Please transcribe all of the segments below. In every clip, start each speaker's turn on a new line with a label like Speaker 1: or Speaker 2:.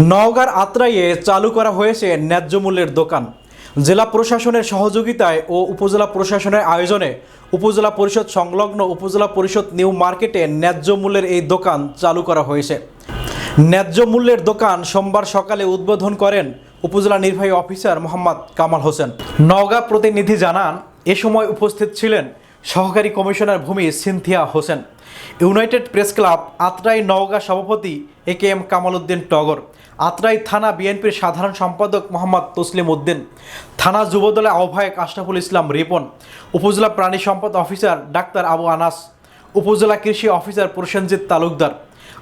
Speaker 1: নওগাঁর আত্রাইয়ে চালু করা হয়েছে ন্যায্য মূল্যের দোকান। জেলা প্রশাসনের সহযোগিতায় ও উপজেলা প্রশাসনের আয়োজনে উপজেলা পরিষদ সংলগ্ন উপজেলা পরিষদ নিউ মার্কেটে ন্যায্য মূল্যের এই দোকান চালু করা হয়েছে। ন্যায্য মূল্যের দোকান সোমবার সকালে উদ্বোধন করেন উপজেলা নির্বাহী অফিসার মোহাম্মদ কামাল হোসেন। নওগাঁ প্রতিনিধি জানান, এ সময় উপস্থিত ছিলেন সহকারী কমিশনার ভূমি Sinthia Hossain, united press club Atrai Naogaon সভাপতি একেএম কামাল উদ্দিন টগর, আত্রাই থানা বিএনপির সাধারণ সম্পাদক মোহাম্মদ তসলিম উদ্দিন, থানা যুবদলের আহ্বায়ক আশরাফুল ইসলাম রিপন, উপজেলা প্রাণী সম্পদ অফিসার ডাক্তার আবু আনাস, উপজেলা কৃষি অফিসার প্রসেনজিৎ তালুকদার,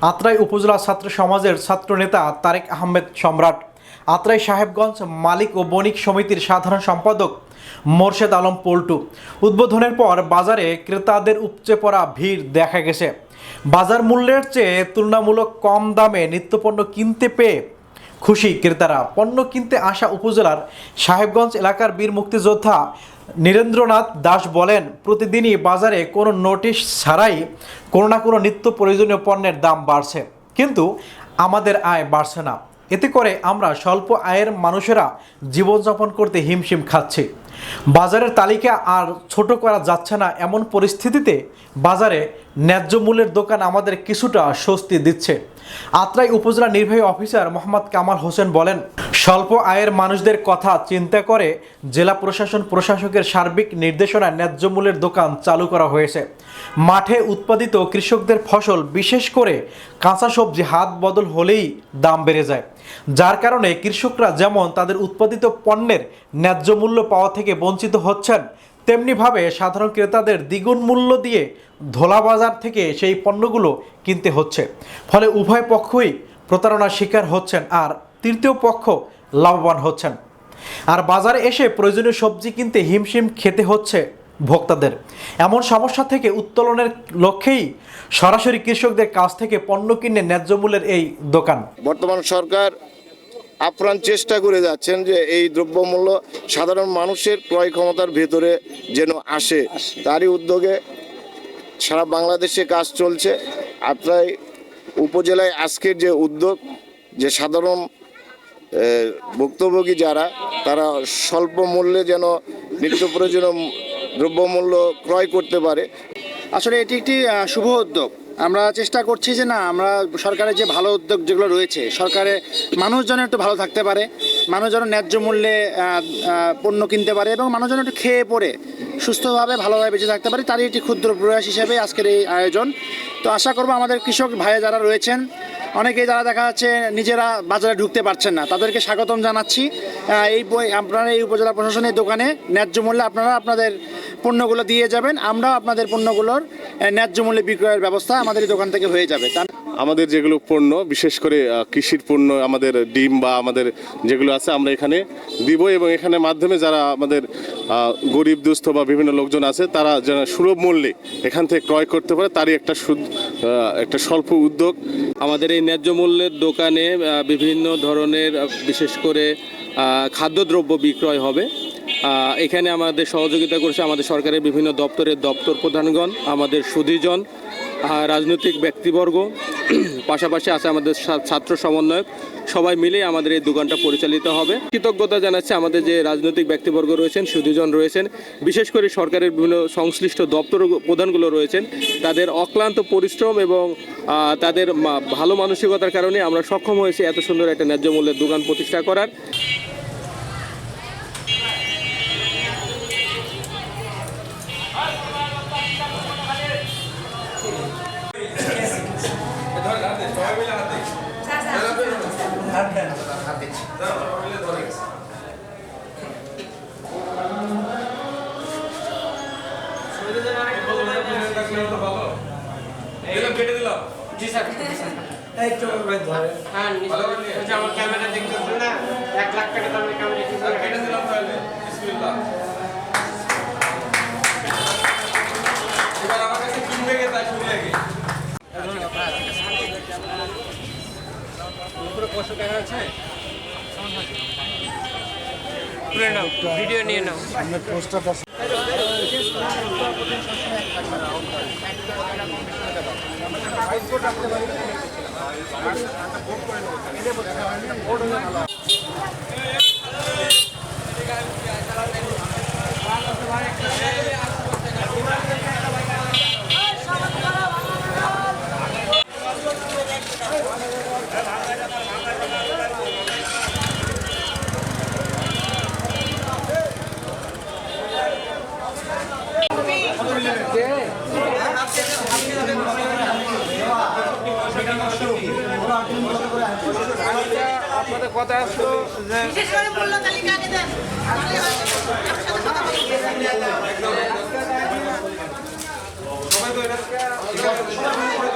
Speaker 1: আত্রাই উপজেলা ছাত্র সমাজের ছাত্রনেতা তারেক আহমেদ সম্রাট, আত্রাই সাহেবগঞ্জ মালিক ও বণিক সমিতির সাধারণ সম্পাদক মোর্শেদ আলম পল্টু। উদ্বোধনের পর বাজারে ক্রেতাদের উপচে পড়া ভিড় দেখা গেছে। বাজার মূল্যের চেয়ে তুলনামূলক কম দামে নিত্যপণ্য কিনতে পেয়ে খুশি ক্রেতারা। পণ্য কিনতে আসা উপজেলার সাহেবগঞ্জ এলাকার বীর মুক্তিযোদ্ধা নীরেন্দ্রনাথ দাস বলেন, প্রতিদিনই বাজারে কোনো নোটিশ ছাড়াই কোনো না কোনো নিত্য প্রয়োজনীয় পণ্যের দাম বাড়ছে, কিন্তু আমাদের আয় বাড়ছে না। এতে করে আমরা স্বল্প আয়ের মানুষেরা জীবনযাপন করতে হিমশিম খাচ্ছি। বাজারের তালিকা আর ছোট করা যাচ্ছে না, এমন পরিস্থিতিতে বাজারে ন্যায্য মূল্যের দোকান আমাদের কিছুটা স্বস্তি দিচ্ছে। আত্রাই উপজেলা নির্বাহী অফিসার মোহাম্মদ কামাল হোসেন বলেন, স্বল্প আয়ের মানুষদের কথা চিন্তা করে জেলা প্রশাসন প্রশাসকের সার্বিক নির্দেশনায় ন্যায্য মূল্যের দোকান চালু করা হয়েছে। মাঠে উৎপাদিত কৃষকদের ফসল, বিশেষ করে কাঁচা সবজি হাত বদল হলেই দাম বেড়ে যায়, যার কারণে কৃষকরা যেমন তাদের উৎপাদিত পণ্যের ন্যায্য মূল্য পাওয়া থেকে বঞ্চিত হচ্ছেন, তেমনিভাবে সাধারণ ক্রেতাদের দ্বিগুণ মূল্য দিয়ে ধোলা বাজার থেকে সেই পণ্যগুলো কিনতে হচ্ছে। ফলে উভয় পক্ষই প্রতারণার শিকার হচ্ছেন আর তৃতীয় পক্ষ লাভবান হচ্ছেন। আর বাজারে এসে প্রয়োজনীয় সবজি কিনতে হিমশিম খেতে হচ্ছে ভোক্তাদের। এমন সমস্যা থেকে উত্তোলনের লক্ষ্যেই সরাসরি কৃষকদের কাছ থেকে পণ্য কিনে ন্যায্য মূল্যের এই দোকান।
Speaker 2: বর্তমান সরকার আপ্রাণ চেষ্টা করে যাচ্ছেন যে এই দ্রব্যমূল্য সাধারণ মানুষের ক্রয় ক্ষমতার ভেতরে যেন আসে, তারই উদ্যোগে সারা বাংলাদেশে কাজ চলছে। আত্রাই উপজেলায় আজকের যে উদ্যোগ, যে সাধারণ ভুক্তভোগী যারা, তারা স্বল্প মূল্যে যেন নিত্য প্রয়োজনীয় দ্রব্যমূল্য ক্রয় করতে পারে।
Speaker 3: আসলে এটি একটি শুভ উদ্যোগ। আমরা চেষ্টা করছি যে না, আমরা সরকারের যে ভালো উদ্যোগ যেগুলো রয়েছে, সরকারে মানুষ যেন একটু ভালো থাকতে পারে, মানুষ যেন ন্যায্য মূল্যে পণ্য কিনতে পারে এবং মানুষ যেন একটু খেয়ে পরে সুস্থভাবে ভালোভাবে বেঁচে থাকতে পারে, তারই একটি ক্ষুদ্র প্রয়াস হিসেবে আজকের এই আয়োজন। তো আশা করবো আমাদের কৃষক ভাইয়া যারা রয়েছেন, অনেকেই যারা দেখা যাচ্ছে নিজেরা বাজারে ঢুকতে পারছেন না, তাদেরকে স্বাগতম জানাচ্ছি। আপনারা এই উপজেলা প্রশাসনের দোকানে ন্যায্য মূল্যে আপনারা আপনাদের পণ্যগুলো দিয়ে যাবেন, আমরাও আপনাদের পণ্যগুলোর ন্যায্য মূল্যে বিক্রয়ের ব্যবস্থা আমাদের এই দোকান থেকে হয়ে যাবে।
Speaker 4: আমাদের যেগুলো পণ্য, বিশেষ করে কৃষির পণ্য, আমাদের ডিম বা আমাদের যেগুলো আছে আমরা এখানে দিব, এবং এখানে মাধ্যমে যারা আমাদের গরিব দুস্থ বা বিভিন্ন লোকজন আছে, তারা যেন সুলভ মূল্যে এখান থেকে ক্রয় করতে পারে, তারই একটা স্বল্প উদ্যোগ।
Speaker 5: আমাদের এই ন্যায্য মূল্যের দোকানে বিভিন্ন ধরনের বিশেষ করে খাদ্যদ্রব্য বিক্রয় হবে। এখানে আমাদের সহযোগিতা করেছে আমাদের সরকারের বিভিন্ন দপ্তরের দপ্তর প্রধানগণ, আমাদের সুধীজন, রাজনৈতিক ব্যক্তিবর্গ, পাশাপাশি আছে আমাদের ছাত্র সমন্বয়ক, সবাই মিলে আমাদের এই দোকানটা পরিচালিত হবে। কৃতজ্ঞতা জানাচ্ছি আমাদের যে রাজনৈতিক ব্যক্তিবর্গ রয়েছেন, সুধীজন রয়েছেন, বিশেষ করে সরকারের বিভিন্ন সংশ্লিষ্ট দপ্তর প্রধানগুলো রয়েছেন, তাদের অক্লান্ত পরিশ্রম এবং তাদের ভালো মানসিকতার কারণে আমরা সক্ষম হয়েছি এত সুন্দর একটা ন্যায্য মূল্যের দোকান প্রতিষ্ঠা করার।
Speaker 6: কেটে দিলাম। জি স্যার। এই তো ধরে। হ্যাঁ, নিশ্চয়ই। আমার ক্যামেরা দেখতেছেন না? 1 লাখ টাকা দামের ক্যামেরা কেটে দিলাম তাহলে। বিসমিল্লাহ। এবার আমার কাছে কিনবে কে তাই শুনি আগে। উপরে কষ্ট দেখা যাচ্ছে? তুলে নাও, ভিডিও নিয়ে নাও। সামনে পোস্টারটা
Speaker 7: বিশেষ করে মূল্য তালিকা আগে দেন তাহলে হয়তো একসাথে কথা বলবো।